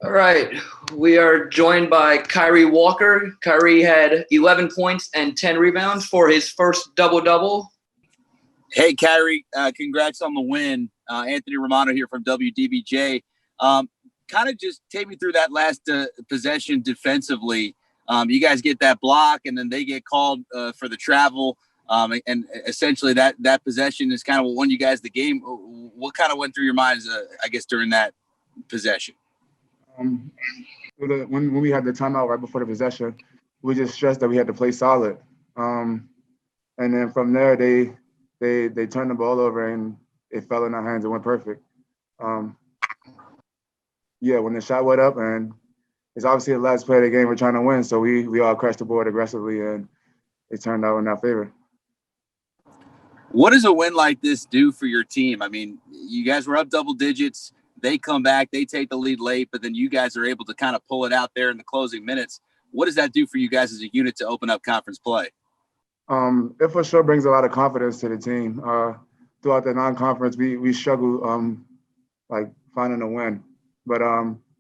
All right, we are joined by Chyree Walker. Chyree had 11 points and 10 rebounds for his first double-double. Hey, Chyree, congrats on the win. Anthony Romano here from WDBJ. Kind of just take me through that last possession defensively. You guys get that block, and then they get called for the travel. And essentially that possession is kind of what won you guys the game. What kind of went through your minds, I guess, during that possession? When we had the timeout right before the possession, we just stressed that we had to play solid. And then from there, they turned the ball over and it fell in our hands and went perfect. When the shot went up, and it's obviously the last play of the game, we're trying to win, so we all crashed the board aggressively, and it turned out in our favor. What does a win like this do for your team? I mean, you guys were up double digits. They come back, they take the lead late, but then you guys are able to kind of pull it out there in the closing minutes. What does that do for you guys as a unit to open up conference play? It for sure brings a lot of confidence to the team. Throughout the non-conference, we struggle like finding a win, but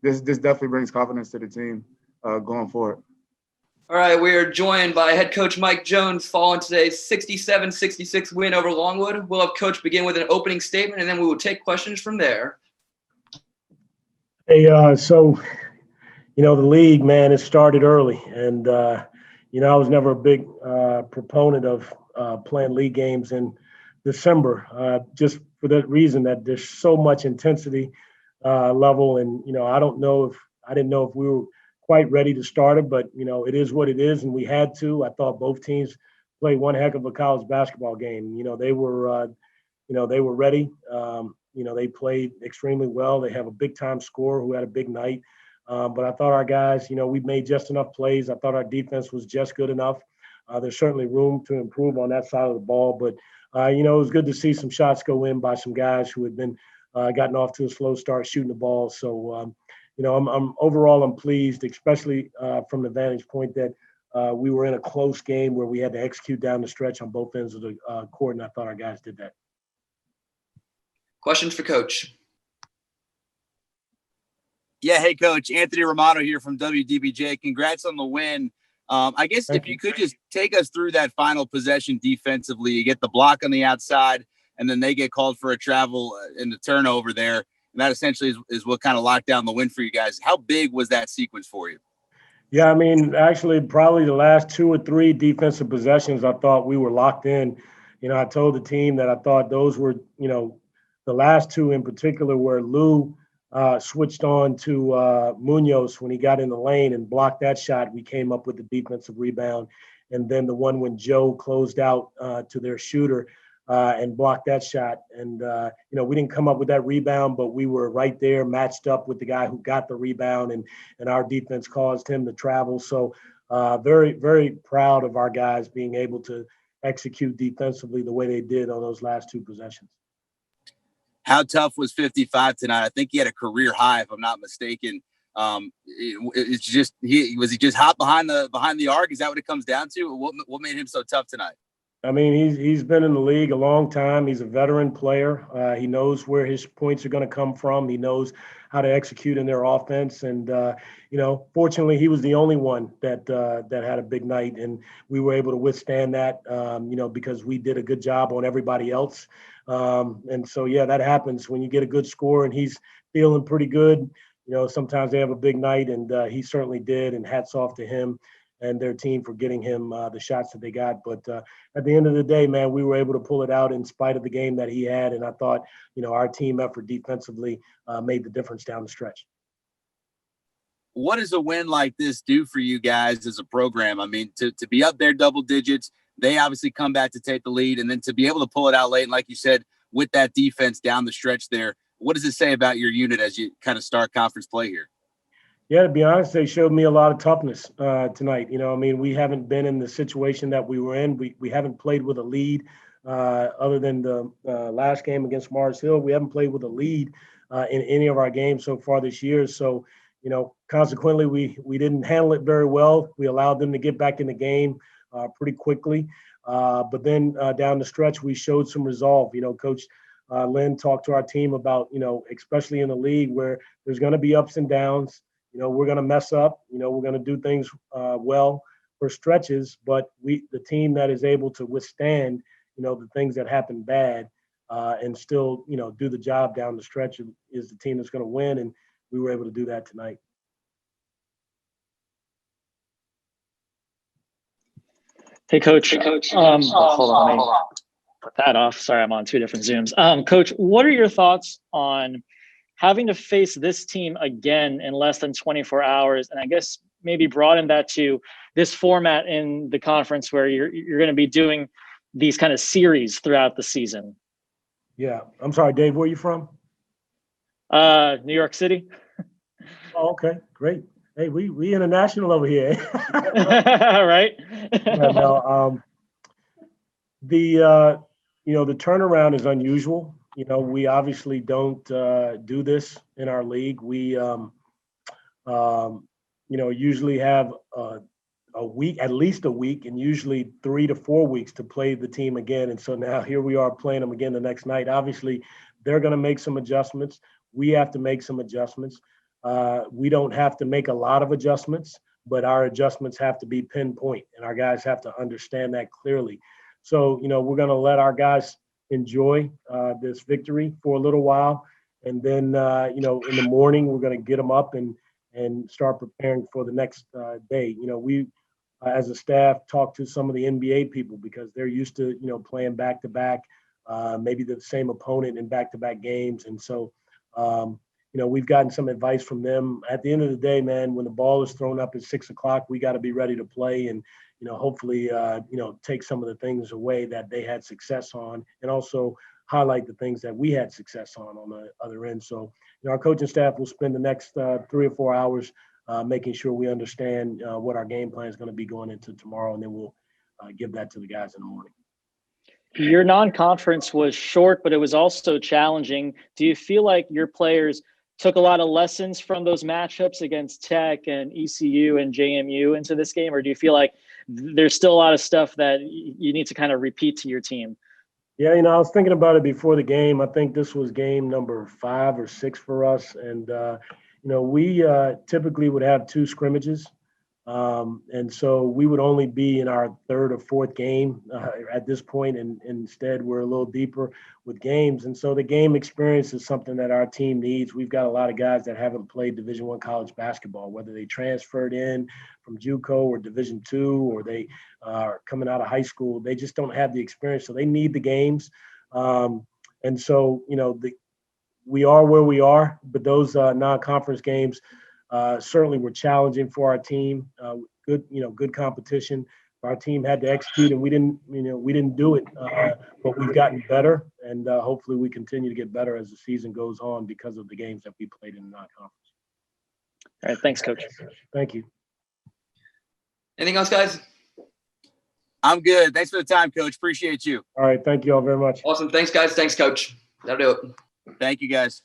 this definitely brings confidence to the team going forward. All right, we are joined by head coach Mike Jones following today's 67-66 win over Longwood. We'll have Coach begin with an opening statement, and then we will take questions from there. Hey, so, the league, man, it started early. And, I was never a big proponent of playing league games in December, just for that reason that there's so much intensity level. And, I didn't know if we were quite ready to start it, but, it is what it is. And we had to. I thought both teams played one heck of a college basketball game. They were ready. They played extremely well. They have a big-time scorer who had a big night. But I thought our guys, we made just enough plays. I thought our defense was just good enough. There's certainly room to improve on that side of the ball. But, it was good to see some shots go in by some guys who had been gotten off to a slow start shooting the ball. So, I'm pleased, especially from the vantage point that we were in a close game where we had to execute down the stretch on both ends of the court, and I thought our guys did that. Questions for Coach? Yeah, hey, Coach. Anthony Romano here from WDBJ. Congrats on the win. I guess if you could just take us through that final possession defensively. You get the block on the outside, and then they get called for a travel in the turnover there. And that essentially is what kind of locked down the win for you guys. How big was that sequence for you? Yeah, I mean, actually, probably the last 2 or 3 defensive possessions, I thought we were locked in. I told the team that I thought those were, the last 2 in particular where Lou switched on to Munoz when he got in the lane and blocked that shot. We came up with the defensive rebound. And then the one when Joe closed out to their shooter and blocked that shot. And, we didn't come up with that rebound, but we were right there matched up with the guy who got the rebound, and our defense caused him to travel. So very, very proud of our guys being able to execute defensively the way they did on those last 2 possessions. How tough was 55 tonight? I think he had a career high, if I'm not mistaken. It's just was he just hot behind the arc? Is that what it comes down to? What made him so tough tonight? I mean, he's been in the league a long time. He's a veteran player. He knows where his points are going to come from. He knows how to execute in their offense. And, fortunately, he was the only one that had a big night. And we were able to withstand that, because we did a good job on everybody else. And so, yeah, that happens when you get a good score and he's feeling pretty good. Sometimes they have a big night, and he certainly did. And hats off to him and their team for getting him the shots that they got. But at the end of the day, man, we were able to pull it out in spite of the game that he had. And I thought, our team effort defensively made the difference down the stretch. What does a win like this do for you guys as a program? I mean, to be up there double digits, they obviously come back to take the lead, and then to be able to pull it out late, and like you said, with that defense down the stretch there, what does it say about your unit as you kind of start conference play here? Yeah, to be honest, they showed me a lot of toughness tonight. We haven't been in the situation that we were in. We haven't played with a lead other than the last game against Mars Hill. We haven't played with a lead in any of our games so far this year. So, consequently, we didn't handle it very well. We allowed them to get back in the game pretty quickly. But then down the stretch, we showed some resolve. Coach Lynn talked to our team about, especially in the league where there's going to be ups and downs. We're going to mess up. We're going to do things well for stretches, but the team that is able to withstand, the things that happen bad and still, do the job down the stretch is the team that's going to win. And we were able to do that tonight. Hey, Coach. Hold on. Let me put that off. Sorry, I'm on two different Zooms. Coach, what are your thoughts on having to face this team again in less than 24 hours? And I guess maybe broaden that to this format in the conference where you're going to be doing these kind of series throughout the season. Yeah. I'm sorry, Dave, where are you from? New York City. Oh, okay. Great. Hey, we international over here. Right. Yeah, no, the turnaround is unusual. We obviously don't do this in our league. We usually have a week, at least a week, and usually 3 to 4 weeks to play the team again. And so now here we are playing them again the next night. Obviously, they're going to make some adjustments. We have to make some adjustments. We don't have to make a lot of adjustments, but our adjustments have to be pinpoint, and our guys have to understand that clearly. So, we're going to let our guys enjoy this victory for a little while. And then, in the morning, we're going to get them up and start preparing for the next day. We, as a staff, talk to some of the NBA people because they're used to, playing back-to-back, maybe the same opponent in back-to-back games. And so, we've gotten some advice from them. At the end of the day, man, when the ball is thrown up at 6 o'clock, we got to be ready to play and, hopefully, take some of the things away that they had success on and also highlight the things that we had success on the other end. So, our coaching staff will spend the next 3 or 4 hours making sure we understand what our game plan is going to be going into tomorrow, and then we'll give that to the guys in the morning. Your non-conference was short, but it was also challenging. Do you feel like your players took a lot of lessons from those matchups against Tech and ECU and JMU into this game, or do you feel like there's still a lot of stuff that you need to kind of repeat to your team? Yeah, I was thinking about it before the game. I think this was game number 5 or 6 for us. And, we typically would have 2 scrimmages. And so we would only be in our 3rd or 4th game at this point. And instead, we're a little deeper with games. And so the game experience is something that our team needs. We've got a lot of guys that haven't played Division I college basketball, whether they transferred in from JUCO or Division II, or they are coming out of high school. They just don't have the experience. So they need the games. And so, we are where we are, but those non-conference games certainly were challenging for our team. Good competition. Our team had to execute, and we didn't do it, but we've gotten better, and hopefully we continue to get better as the season goes on because of the games that we played in the non-conference. All right, thanks, Coach. Thank you. Anything else, guys? I'm good. Thanks for the time, Coach. Appreciate you. All right, thank you all very much. Awesome. Thanks, guys. Thanks, Coach. That'll do it. Thank you, guys.